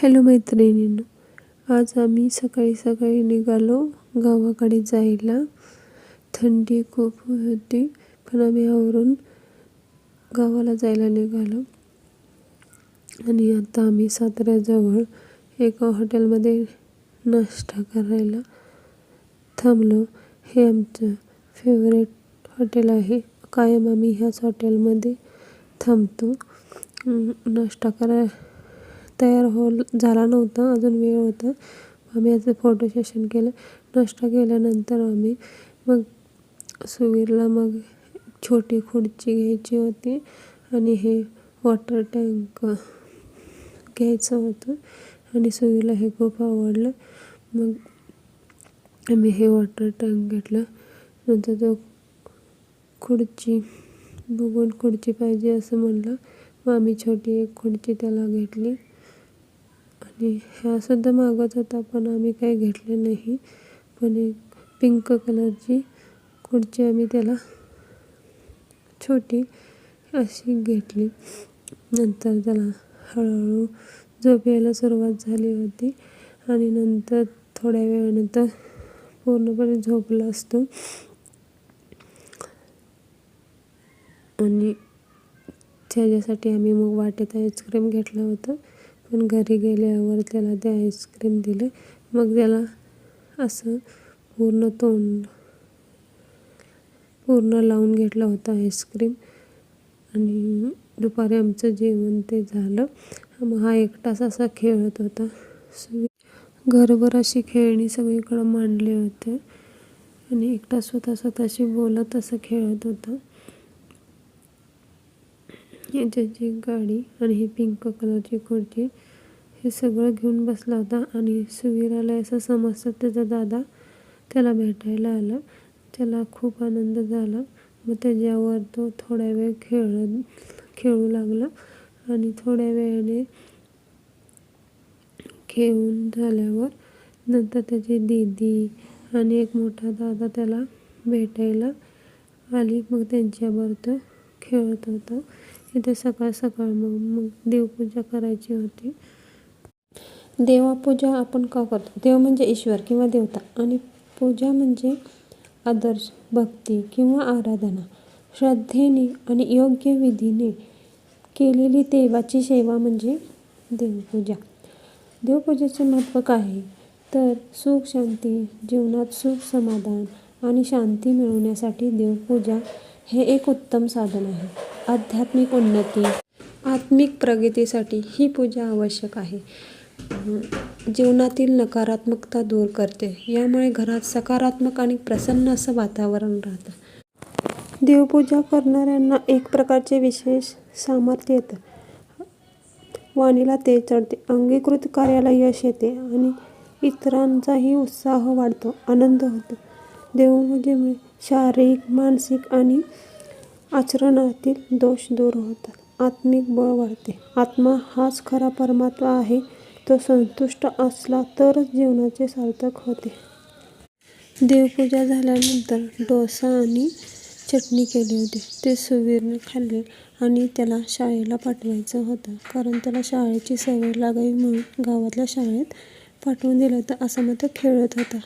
Hello मैत्रिणींनो, आज आम्ही सकाळी सकाळी निघालो गावाकडे जायला. थंडी खूप होती पण आम्ही आवरून गावाला जायला निघालो. आणि आता आम्ही साताऱ्याजवळ एका हॉटेलमध्ये नाश्ता करायला थांबलो. हे आमचं फेवरेट हॉटेल आहे. कायम आम्ही ह्याच हॉटेलमध्ये थांबतो. नाश्ता तयार झाला नव्हता, अजून वेळ होता. आम्ही याचं फोटो सेशन केलं. नाश्ता केल्यानंतर आम्ही मग सुवीरला छोटी खुर्ची घ्यायची होती आणि हे वॉटर टँक घ्यायचं होतं आणि सुवीरला हे खूप आवडलं. मग आम्ही हे वॉटर टँक घेतलं. नंतर तो खुर्ची बघून खुर्ची पाहिजे असं म्हणलं. मग आम्ही छोटी एक खुर्ची त्याला घेतली आणि ह्यासुद्धा मागत होता पण आम्ही काही घेतले नाही. पण एक पिंक कलरची खुर्ची आम्ही त्याला छोटी अशी घेतली. नंतर त्याला हळूहळू झोप यायला सुरुवात झाली होती आणि नंतर थोड्या वेळानंतर पूर्णपणे झोपला असतो. आणि त्याच्यासाठी आम्ही मग वाटेत आईस्क्रीम घेतलं होतं. पण घरी गेल्यावर त्याला ते आईस्क्रीम दिलं. मग त्याला असं तोंड पूर्ण लावून घेतलं होतं आईस्क्रीम. आणि दुपारी आमचं जेवण ते झालं. मग हा एकटाच असा खेळत होता. घरभर अशी खेळणी सगळीकडं मांडले होते आणि एकटा स्वतःशी बोलत असं खेळत होता. याच्याची गाडी आणि ही पिंक कलरची खुर्ची हे सगळं घेऊन बसला होता. आणि सुवीराला असं समजतं त्याचा दादा त्याला भेटायला आला. त्याला खूप आनंद झाला. मग त्याच्यावर तो थोड्या वेळ खेळू लागला आणि थोड्या वेळाने खेळून झाल्यावर नंतर त्याची दीदी आणि एक मोठा दादा त्याला भेटायला आली. मग त्यांच्याबरोबर तो खेळत होता. इथे सकाळ सकाळ मग देवपूजा करायची होती. देवपूजा आपण का करतो? देव म्हणजे ईश्वर किंवा देवता आणि पूजा म्हणजे आदर्श, भक्ती किंवा आराधना. श्रद्धेने आणि योग्य विधीने केलेली देवाची सेवा म्हणजे देवपूजा. देवपूजेचे महत्त्व काय आहे? तर सुख शांती, जीवनात सुख समाधान आणि शांती मिळवण्यासाठी देवपूजा हे एक उत्तम साधन आहे. आध्यात्मिक उन्नती, आत्मिक प्रगतीसाठी ही पूजा आवश्यक आहे. जीवनातील नकारात्मकता दूर करते. यामुळे घरात सकारात्मक आणि प्रसन्न असं वातावरण राहतं. देवपूजा करणाऱ्यांना एक प्रकारचे विशेष सामर्थ्य येतं. वाणीला तेज चढते, अंगीकृत कार्याला यश येते आणि इतरांचाही उत्साह वाढतो, आनंद होतो. देवपूजेमुळे शारीरिक, मानसिक आणि आचरणातील दोष दूर होतात. आत्मिक बळ वाढते. आत्मा हाच खरा परमात्मा आहे. तो संतुष्ट असला तरच जीवनाचे सार्थक होते. देवपूजा झाल्यानंतर डोसा आणि चटणी केली होती. ते सुवीरने खाल्ले आणि त्याला शाळेला पाठवायचं होतं. कारण त्याला शाळेची सवय लागावी म्हणून गावातल्या शाळेत पाठवून दिलं होतं. असं मग तो खेळत होता.